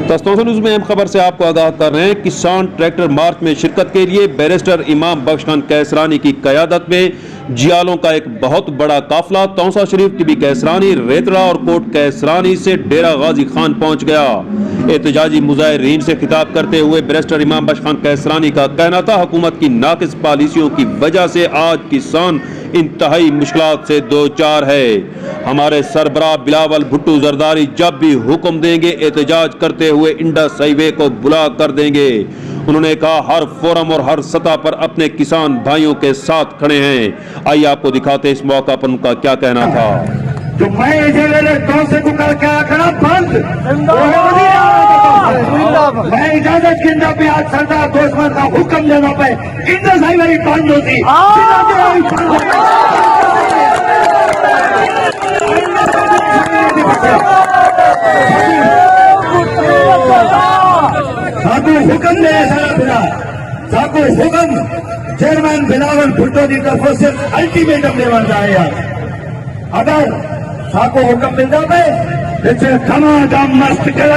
दस्तों न्यूज़ में अहम खबर से आपको आगाह कर रहे हैं। किसान ट्रैक्टर मार्च में शिरकत के लिए बैरिस्टर इमाम बख्श खान कैसरानी की क़यादत में जियालों का एक बहुत बड़ा काफिला तौसा शरीफ, टीबी कैसरानी, रेतड़ा और कोट कैसरानी से डेरा गाजी खान पहुंच गया। एहतजाजी मुजाहिरीन से खिताब करते हुए बैरिस्टर इमाम बख्श खान कैसरानी का कहना था, हुकूमत की नाकिस पॉलिसियों की वजह से आज किसान इंतहाई मुश्किलात से दो चार है। हमारे सरबराह बिलावल भुट्टो जरदारी जब भी हुक्म देंगे एहतजाज करते हुए इंडस हाईवे को बुला कर देंगे। उन्होंने कहा हर फोरम और हर सतह पर अपने किसान भाइयों के साथ खड़े हैं। आइए आपको दिखाते इस मौका पर उनका क्या कहना था। तो मैं से क्या करा बंद मैं इजाजत के अंदर पे आज सरदार दुश्मन का हुक्म देना पे इंडस हाईवे बंद होती। साकू हुक्म दे सारा बिना साकू हुक्म चेयरमैन बिलावल भुट्टो की तरफ से अल्टीमेटम देना चाहे। अगर साकू हुक्म मिलता है खमा दम मस्त कर